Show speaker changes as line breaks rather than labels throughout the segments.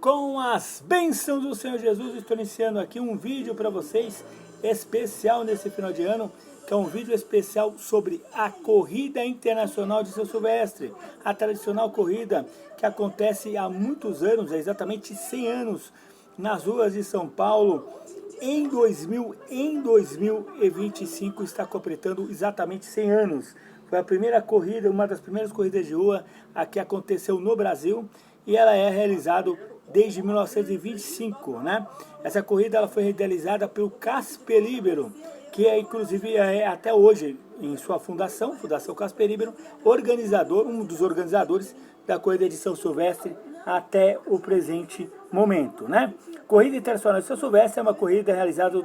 Com as bênçãos do Senhor Jesus, estou iniciando aqui um vídeo para vocês especial nesse final de ano, que é um vídeo especial sobre a Corrida Internacional de São Silvestre, a tradicional corrida que acontece há muitos anos, há exatamente 100 anos, nas ruas de São Paulo. Em 2025 está completando exatamente 100 anos. Foi a primeira corrida, uma das primeiras corridas de rua a que aconteceu no Brasil, e ela é realizada desde 1925, né? Essa corrida ela foi realizada pelo Casper Libero, que é inclusive até hoje em sua fundação Casper Libero, um dos organizadores da corrida de São Silvestre até o presente momento, né? Corrida Internacional de São Silvestre é uma corrida realizada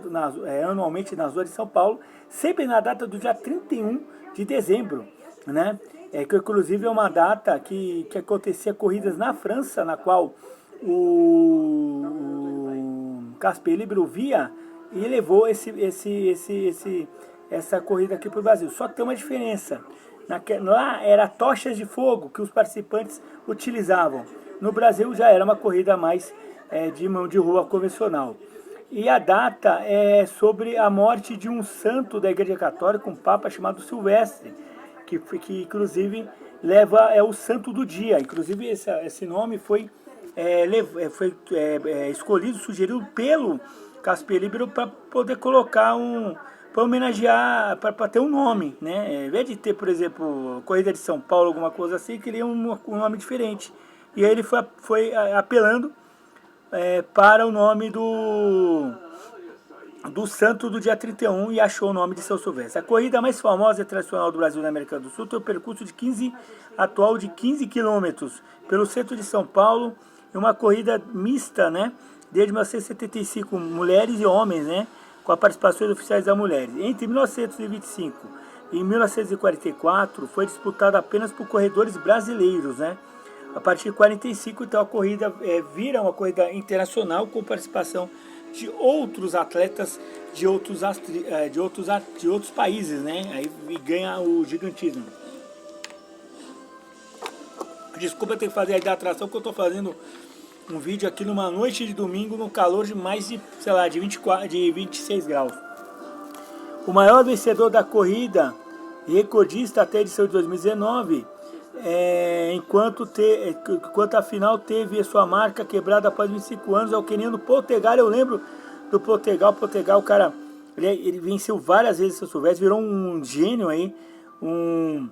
anualmente nas ruas de São Paulo, sempre na data do dia 31 de dezembro, né? Que inclusive é uma data que acontecia corridas na França, na qual o Casper Libero via e levou essa corrida aqui para o Brasil. Só que tem uma diferença. Lá era tochas de fogo que os participantes utilizavam. No Brasil já era uma corrida mais de mão de rua convencional. E a data é sobre a morte de um santo da Igreja Católica, um papa chamado Silvestre, que inclusive é o santo do dia. Inclusive esse nome foi escolhido, sugerido pelo Casper Libero para poder colocar para homenagear, para ter um nome, né? Em vez de ter, por exemplo, Corrida de São Paulo, alguma coisa assim, queria um nome diferente. E aí ele foi apelando para o nome do santo do dia 31 e achou o nome de São Silvestre. A corrida mais famosa e tradicional do Brasil e da América do Sul tem um percurso atual de 15 quilômetros pelo centro de São Paulo, e uma corrida mista, né? Desde 1975, mulheres e homens, né? Com a participação de oficiais das mulheres. Entre 1925 e 1944 foi disputada apenas por corredores brasileiros, né? A partir de 45, então, a corrida vira uma corrida internacional com participação de outros atletas de outros países, né? Aí ganha o gigantismo. Desculpa ter que fazer aí da atração, porque eu estou fazendo um vídeo aqui numa noite de domingo no calor de mais de, sei lá, de 26 graus. O maior vencedor da corrida, recordista até a edição de 2019, enquanto a final teve a sua marca quebrada após 25 anos, é o queniano Potegal. Eu lembro do Potegal, o cara, ele venceu várias vezes São Silvestre, virou um gênio aí, um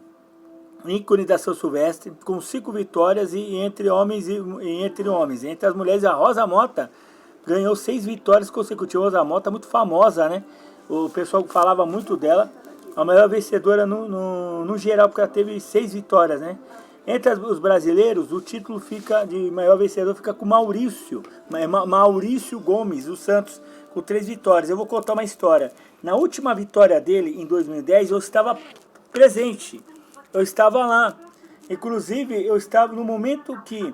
ícone da São Silvestre, com 5 vitórias entre homens. Entre as mulheres, a Rosa Mota ganhou 6 vitórias consecutivas. Rosa Mota, muito famosa, né? O pessoal falava muito dela. A maior vencedora no geral, porque ela teve 6 vitórias, né? Entre os brasileiros, o título de maior vencedor fica com Maurício Gomes, o Santos, com 3 vitórias. Eu vou contar uma história. Na última vitória dele, em 2010, eu estava presente. Eu estava lá. Inclusive, eu estava no momento que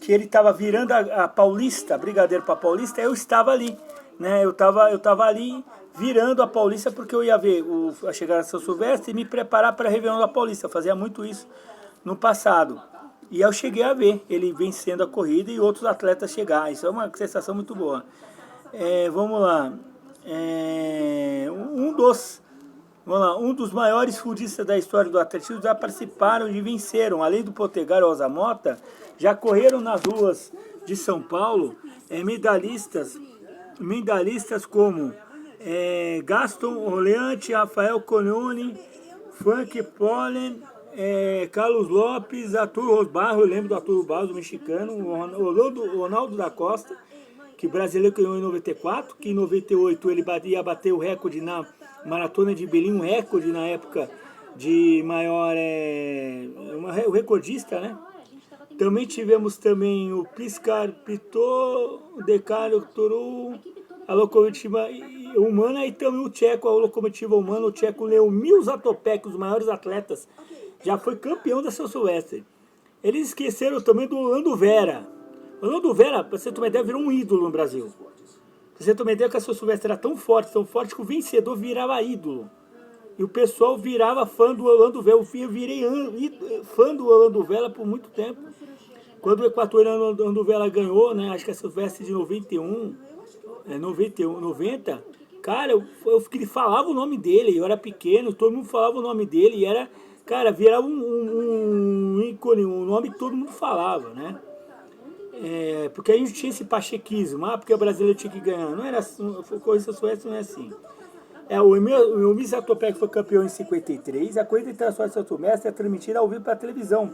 ele estava virando a Paulista, Brigadeiro para Paulista, eu estava ali, né? Eu estava ali virando a Paulista, porque eu ia ver a chegada de São Silvestre e me preparar para a Réveillon da Paulista. Eu fazia muito isso no passado. E eu cheguei a ver ele vencendo a corrida e outros atletas chegar. Isso é uma sensação muito boa. Vamos lá. Um dos maiores fundistas da história do atletismo já participaram e venceram. Além do Potegal e Rosa Mota, já correram nas ruas de São Paulo medalhistas como Gaston Oleante, Rafael Conione, Frank Pollen, Carlos Lopes, Arthur Rosbarro, eu lembro do Arthur Rosbarro, o mexicano, o Ronaldo da Costa, que brasileiro ganhou em 94, que em 98 ele ia bater o recorde na Maratona de Berlim, um recorde na época de maior, o recordista, né? Também tivemos o Pliskar Pitot, o Decaro Toru, a locomotiva humana, e também o tcheco, a locomotiva humana, o tcheco Leomil Zatopek, os maiores atletas, já foi campeão da São Silvestre. Eles esqueceram também do Orlando Vera. O Orlando Vera, para você ter uma ideia, virou um ídolo no Brasil. Pra você ter uma ideia, que a São Silvestre era tão forte que o vencedor virava ídolo. E o pessoal virava fã do Orlando Vera. Eu virei fã do Orlando Vera por muito tempo. Quando o Equatoriano Anduvela ganhou, né, acho que a Silvestre de 91, 90, cara, eu falava o nome dele, eu era pequeno, todo mundo falava o nome dele, e era, cara, virava um ícone, um nome que todo mundo falava, né? Porque a gente tinha esse pachequismo, porque o brasileiro tinha que ganhar, não era assim, coisa Silvestre não é assim. O Miss Atopec foi campeão em 53, a Corrida Internacional de São Silvestre é transmitida ao vivo para a televisão,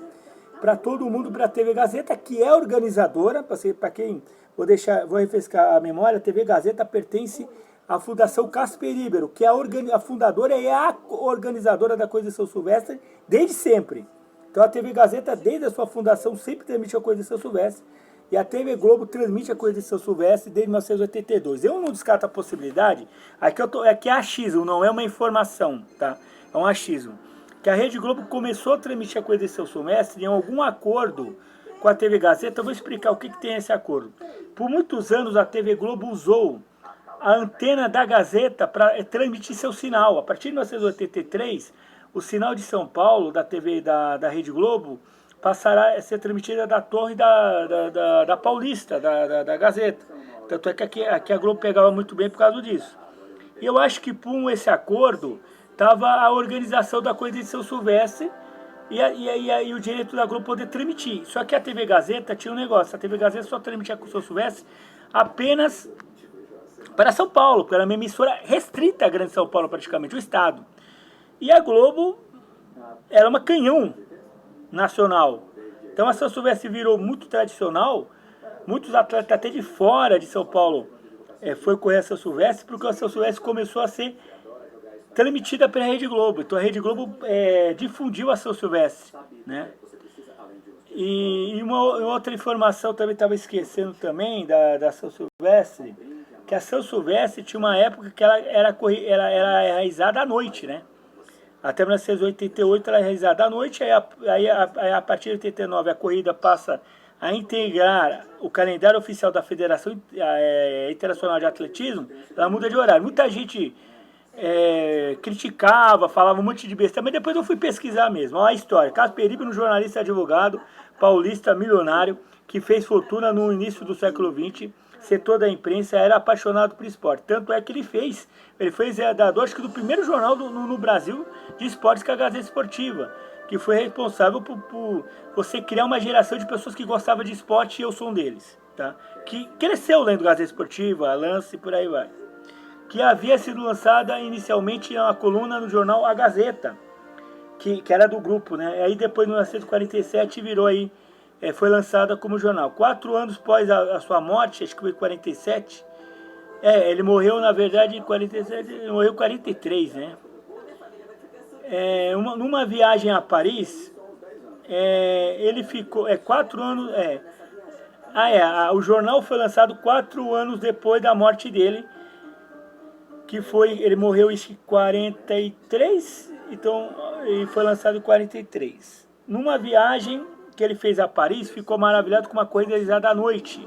para todo mundo, para a TV Gazeta, que é organizadora, para quem, vou refrescar a memória, a TV Gazeta pertence à Fundação Casper Ibero, que é a fundadora e a organizadora da Corrida de São Silvestre desde sempre. Então a TV Gazeta, desde a sua fundação, sempre transmite a Corrida de São Silvestre, e a TV Globo transmite a Corrida de São Silvestre desde 1982. Eu não descarto a possibilidade, aqui é achismo, não é uma informação, tá? É um achismo. Que a Rede Globo começou a transmitir a Corrida de São Silvestre em algum acordo com a TV Gazeta. Eu vou explicar o que tem esse acordo. Por muitos anos a TV Globo usou a antena da Gazeta para transmitir seu sinal. A partir de 1983, o sinal de São Paulo, da TV da Rede Globo, passará a ser transmitida da torre da Paulista, da Gazeta. Tanto é que aqui a Globo pegava muito bem por causa disso. E eu acho que por esse acordo estava a organização da Corrida de São Silvestre e o direito da Globo poder transmitir. Só que a TV Gazeta tinha um negócio, a TV Gazeta só transmitia com o São Silvestre apenas para São Paulo, porque era uma emissora restrita à Grande São Paulo, praticamente, o estado. E a Globo era uma canhão nacional. Então a São Silvestre virou muito tradicional, muitos atletas até de fora de São Paulo foi correr a São Silvestre, porque a São Silvestre começou a ser transmitida pela Rede Globo. Então a Rede Globo difundiu a São Silvestre, né? E uma outra informação também estava esquecendo também da São Silvestre, que a São Silvestre tinha uma época que ela era realizada à noite, né? Até 1988 ela é realizada à noite, aí a partir de 89 a corrida passa a integrar o calendário oficial da Federação Internacional de Atletismo, ela muda de horário. Muita gente criticava, falava um monte de besteira, mas depois eu fui pesquisar mesmo. Olha a história. Casper Ibero, um jornalista e advogado paulista milionário que fez fortuna no início do século XX, setor da imprensa, era apaixonado por esporte. Tanto é que ele foi exerdador, acho que do primeiro jornal no Brasil de esportes, que é a Gazeta Esportiva, que foi responsável por você criar uma geração de pessoas que gostavam de esporte, e eu sou um deles, tá? Que cresceu lendo Gazeta Esportiva, Lance e por aí vai. Que havia sido lançada inicialmente uma coluna no jornal A Gazeta, que era do grupo, né? E aí depois, em 1947, virou aí, foi lançada como jornal. 4 anos após a sua morte, acho que foi em 47, ele morreu, na verdade, em 47, ele morreu em 43, né? Numa viagem a Paris, ele ficou 4 anos... o jornal foi lançado 4 anos depois da morte dele, ele morreu em 43, então ele foi lançado em 43. Numa viagem que ele fez a Paris, ficou maravilhado com uma corrida realizada à noite,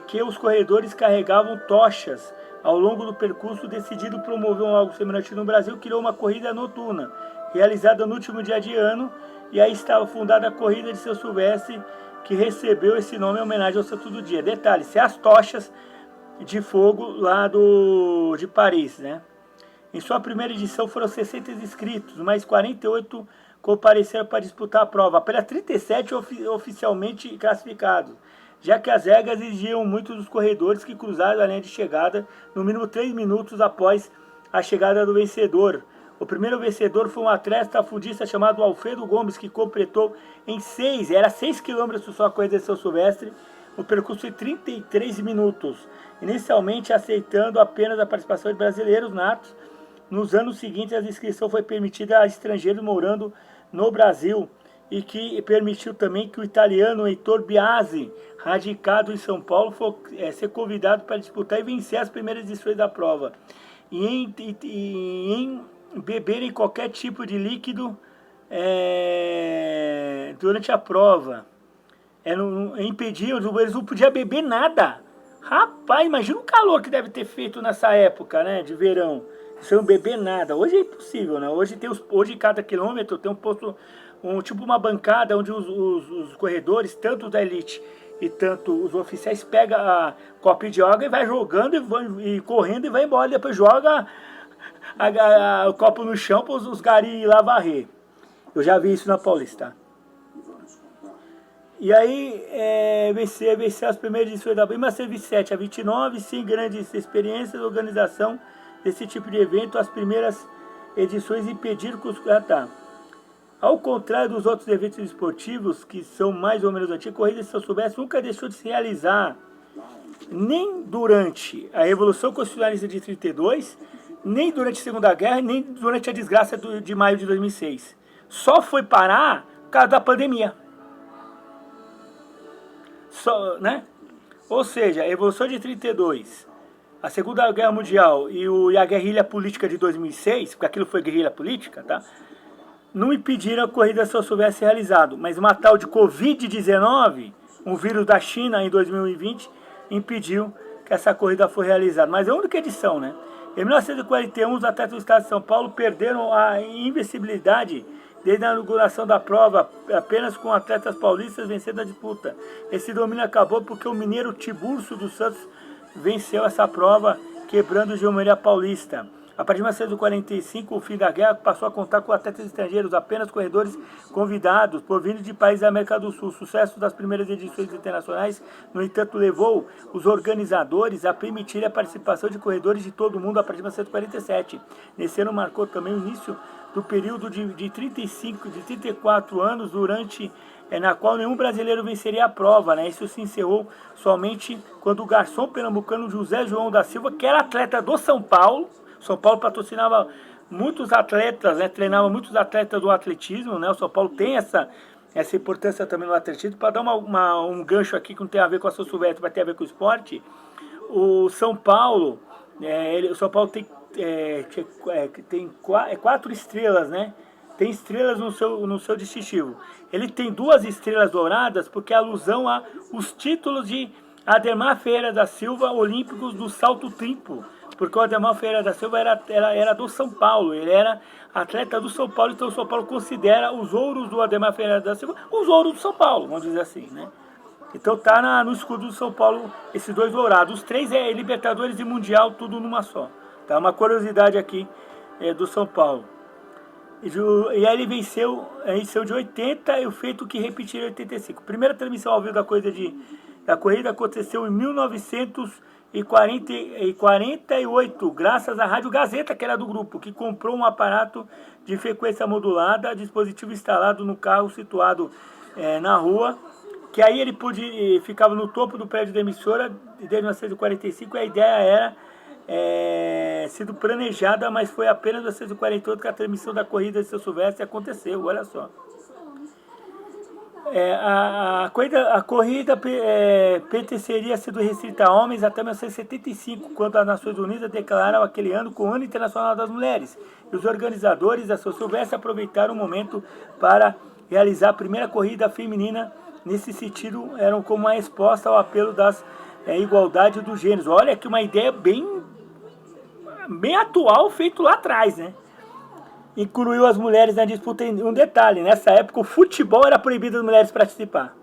que os corredores carregavam tochas ao longo do percurso. Decidido promover algo semelhante no Brasil, criou uma corrida noturna, realizada no último dia de ano, e aí estava fundada a Corrida de São Silvestre, que recebeu esse nome em homenagem ao Santo do Dia. Detalhe, se as tochas de fogo lá de Paris, né? Em sua primeira edição foram 60 inscritos, mas 48 compareceram para disputar a prova, apenas 37 oficialmente classificados, já que as regras exigiam muito dos corredores que cruzaram a linha de chegada no mínimo 3 minutos após a chegada do vencedor. O primeiro vencedor foi um atleta fundista chamado Alfredo Gomes, que completou em 6 km só a corrida de São Silvestre, o percurso em 33 minutos, inicialmente aceitando apenas a participação de brasileiros natos. Nos anos seguintes, a inscrição foi permitida a estrangeiros morando no Brasil, e que permitiu também que o italiano Heitor Biasi, radicado em São Paulo, fosse ser convidado para disputar e vencer as primeiras edições da prova. E em beberem qualquer tipo de líquido durante a prova. Impediam, eles não podiam beber nada. Rapaz, imagina o calor que deve ter feito nessa época, né, de verão. Sem não beber nada. Hoje é impossível, né? Hoje cada quilômetro tem um tipo uma bancada onde os corredores, tanto da elite e tanto os oficiais, pegam a copo de água e vai jogando e correndo e vai embora. Depois joga o copo no chão para os garis ir lá varrer. Eu já vi isso na Paulista, tá? E aí, vencer as primeiras edições da 1927 a 29, sem grandes experiências, organização desse tipo de evento, as primeiras edições impediram que os... Ao contrário dos outros eventos esportivos, que são mais ou menos antigos, a corrida de São Silvestre nunca deixou de se realizar, nem durante a Revolução Constitucionalista de 32, nem durante a Segunda Guerra, nem durante a desgraça de maio de 2006. Só foi parar por causa da pandemia. Né? Ou seja, a Revolução de 32, a Segunda Guerra Mundial e a guerrilha política de 2006, porque aquilo foi guerrilha política, tá? Não impediram a corrida São Silvestre ser realizado, mas uma tal de Covid-19, um vírus da China em 2020, impediu que essa corrida fosse realizada. Mas é a única edição, né? Em 1941, os atletas do estado de São Paulo perderam a invencibilidade desde a inauguração da prova, apenas com atletas paulistas vencendo a disputa. Esse domínio acabou porque o mineiro Tiburcio dos Santos venceu essa prova, quebrando o Geometria Paulista. A partir de 1945, o fim da guerra passou a contar com atletas estrangeiros, apenas corredores convidados, provindos de países da América do Sul. O sucesso das primeiras edições internacionais, no entanto, levou os organizadores a permitir a participação de corredores de todo o mundo a partir de 1947. Nesse ano marcou também o início do período de 34 anos, na qual nenhum brasileiro venceria a prova, né? Isso se encerrou somente quando o garçom pernambucano José João da Silva, que era atleta do São Paulo patrocinava muitos atletas, né? Treinava muitos atletas do atletismo, né? O São Paulo tem essa importância também no atletismo. Para dar um gancho aqui que não tem a ver com a São Silvestre, vai ter a ver com o esporte, o São Paulo, tem 4 estrelas, né? Tem estrelas no seu distintivo. Ele tem 2 estrelas douradas porque é alusão aos títulos de Ademar Ferreira da Silva, olímpicos do salto triplo. Porque o Ademar Ferreira da Silva era do São Paulo, ele era atleta do São Paulo, então o São Paulo considera os ouros do Ademar Ferreira da Silva os ouros do São Paulo, vamos dizer assim, né? Então tá no escudo do São Paulo esses 2 dourados. Os 3 é Libertadores e Mundial, tudo numa só. Tá? Uma curiosidade aqui do São Paulo. E aí ele venceu a edição de 80 e o feito que repetiu em 85. A primeira transmissão ao vivo da corrida aconteceu em 1948, graças à Rádio Gazeta, que era do grupo, que comprou um aparato de frequência modulada, dispositivo instalado no carro situado na rua, que aí ele ficava no topo do prédio da emissora desde 1945, e a ideia era sido planejada, mas foi apenas em 1948 que a transmissão da corrida de São Silvestre aconteceu, olha só. A corrida pertenceria a sido restrita a homens até 1975, quando as Nações Unidas declararam aquele ano como o Ano Internacional das Mulheres. E os organizadores da São Silvestre aproveitaram o momento para realizar a primeira corrida feminina. Nesse sentido, eram como uma resposta ao apelo das igualdade dos gêneros. Olha que uma ideia bem atual, feito lá atrás, né? Incluiu as mulheres na disputa. Um detalhe, nessa época o futebol era proibido as mulheres participar.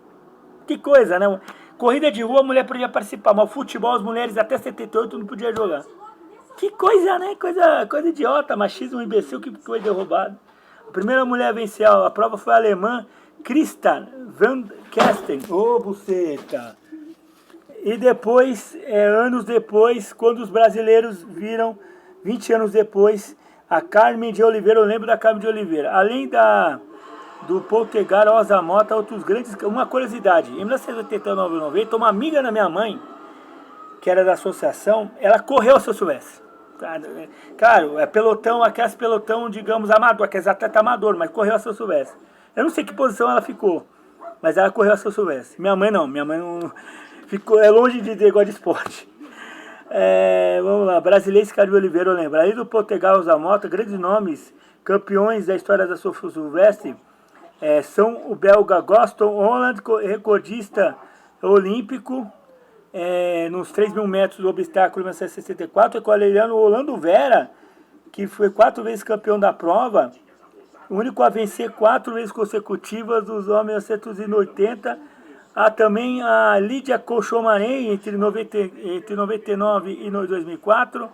Que coisa, né? Corrida de rua a mulher podia participar, mas o futebol as mulheres até 78 não podiam jogar. Que coisa, né? Coisa idiota, machismo, imbecil, que coisa roubada. A primeira mulher a vencer a prova foi a alemã Christa Van Kesten. Ô, buceta! E depois, anos depois, quando os brasileiros viram, 20 anos depois, a Carmen de Oliveira, eu lembro da Carmen de Oliveira. Além do Poltegar, Rosa Mota, outros grandes... Uma curiosidade, em 1989 e 90, uma amiga da minha mãe, que era da associação, ela correu a São Silvestre. Claro, pelotão, aquelas pelotão, digamos, amador, aqueles atletas amador, mas correu a São Silvestre. Eu não sei que posição ela ficou, mas ela correu a São Silvestre. Minha mãe não ficou longe de negócio de esporte. Vamos lá, Brasileiro Carlos Oliveira, eu lembro. Aí do Portugal, Rosa Mota, grandes nomes, campeões da história da São Silvestre, são o belga Gaston Holland, recordista olímpico, nos 3.000 metros do obstáculo em 1964, e o colombiano Orlando Vera, que foi 4 vezes campeão da prova, o único a vencer 4 vezes consecutivas dos homens 1980. Há também a Lídia Colchomarém entre 99 e 2004.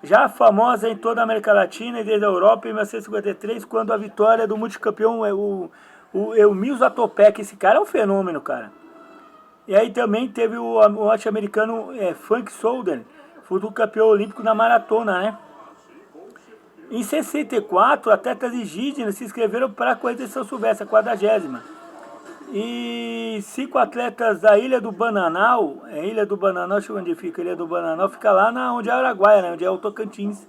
Já famosa em toda a América Latina e desde a Europa em 1953, quando a vitória do multicampeão é o Emil Zatopek. Esse cara é um fenômeno, cara. E aí também teve o norte-americano Frank Solder, foi do campeão olímpico na maratona, né? Em 64, atletas indígenas se inscreveram para a corrida de São Silvestre, a 40ª. E 5 atletas da Ilha do Bananal, deixa eu ver onde fica, Ilha do Bananal, fica lá onde é a Araguaia, né, onde é o Tocantins.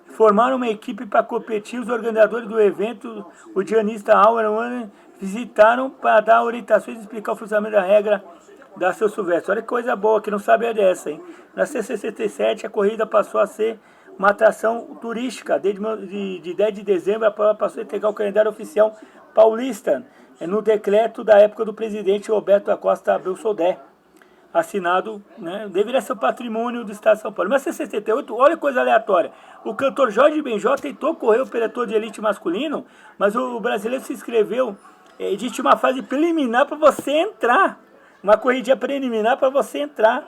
Formaram uma equipe para competir. Os organizadores do evento, o dianista Auer, visitaram para dar orientações e explicar o funcionamento da regra da São Silvestre. Olha que coisa boa, que não sabia dessa, hein? Na 67, a corrida passou a ser uma atração turística. De 10 de dezembro, a prova passou a integrar o calendário oficial paulista, no decreto da época do presidente Roberto da Costa Belsoldé, assinado, né? Deveria ser o patrimônio do Estado de São Paulo. Mas em 68, olha que coisa aleatória. O cantor Jorge Benjó tentou correr o pelotão de elite masculino, mas o brasileiro se inscreveu. Existe uma fase preliminar para você entrar. Uma corridinha preliminar para você entrar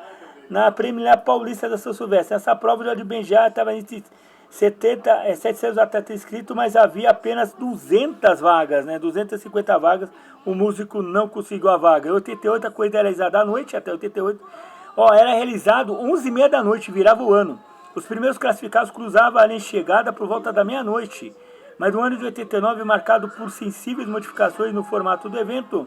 na preliminar paulista da São Silvestre. Essa prova o Jorge Benjó estava entre 700 atletas inscritos, mas havia apenas 200 vagas, né? 250 vagas. O músico não conseguiu a vaga. Em 88 a corrida era realizada à noite, até 88. Era realizado 11h30 da noite, virava o ano. Os primeiros classificados cruzavam a linha de chegada por volta da meia-noite. Mas no ano de 89, marcado por sensíveis modificações no formato do evento,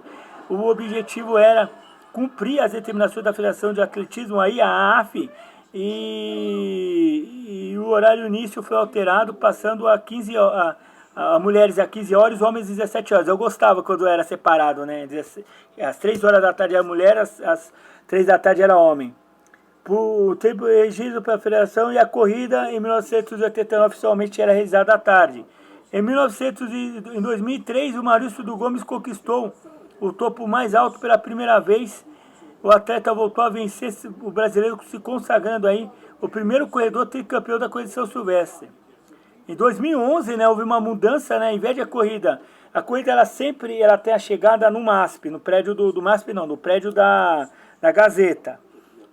o objetivo era cumprir as determinações da Federação de Atletismo, aí, a AF, e o horário início foi alterado, passando a mulheres a 15 horas, homens 17 horas. Eu gostava quando era separado, né? Às 3 horas da tarde era mulher, às 3 da tarde era homem. Por tempo regido pela Federação, e a corrida em 1989 oficialmente era realizada à tarde. Em 2003, o Maurício do Gomes conquistou o topo mais alto pela primeira vez. O atleta voltou a vencer, o brasileiro se consagrando aí o primeiro corredor tricampeão da corrida de São Silvestre. Em 2011, né, houve uma mudança, né, em vez de a corrida ela tem a chegada no MASP, no prédio do MASP não, no prédio da Gazeta,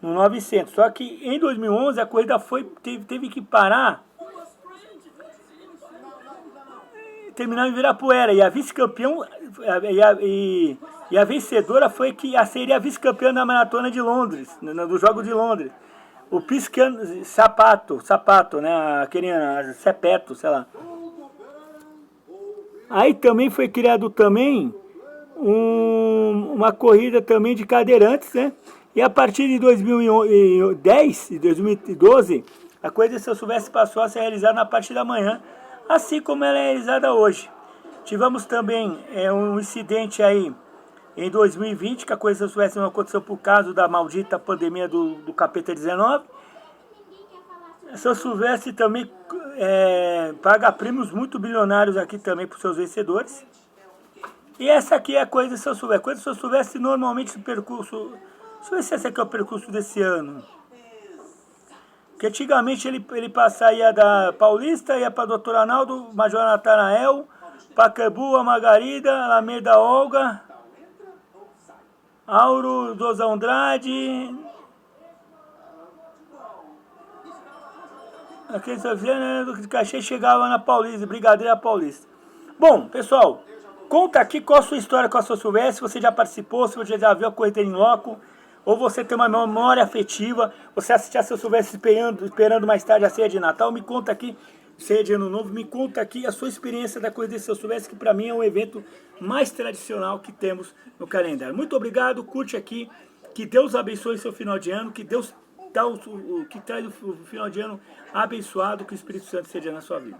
no 900. Só que em 2011 a corrida teve que parar, terminar em Ibirapuera, e a vice-campeão e a vencedora seria a vice-campeã da maratona de Londres, do Jogo de Londres. O Piscan Sapato, né, aquele Sepeto, sei lá. Aí também foi criado também uma corrida também de cadeirantes, né? E a partir de 2010 e 2012, a corrida de São Silvestre passou a ser realizada na parte da manhã, assim como ela é realizada hoje. Tivemos também um incidente aí em 2020, que a corrida de São Silvestre não aconteceu por causa da maldita pandemia do capeta 19. São Silvestre também paga prêmios muito bilionários aqui também para os seus vencedores. E essa aqui é a corrida de São Silvestre. A corrida de São Silvestre normalmente o percurso... Deixa eu ver se esse aqui é o percurso desse ano. Porque antigamente ele passaria da Paulista, ia para Doutor Arnaldo, Major Natanael, Pacaembu, Margarida, Alameda Olga, Auro, Doza Andrade. Aquele do cachê chegava na Paulista, Brigadeira Paulista. Bom, pessoal, conta aqui qual a sua história com a São Silvestre, se você já participou, se você já viu a corrida em loco, ou você tem uma memória afetiva, você assistiu a São Silvestre esperando mais tarde a ceia de Natal. Me conta aqui, ceia de Ano Novo, me conta aqui a sua experiência da corrida de São Silvestre, que para mim é um evento mais tradicional que temos no calendário. Muito obrigado, curte aqui, que Deus abençoe seu final de ano, que Deus que traz o final de ano abençoado, que o Espírito Santo seja na sua vida.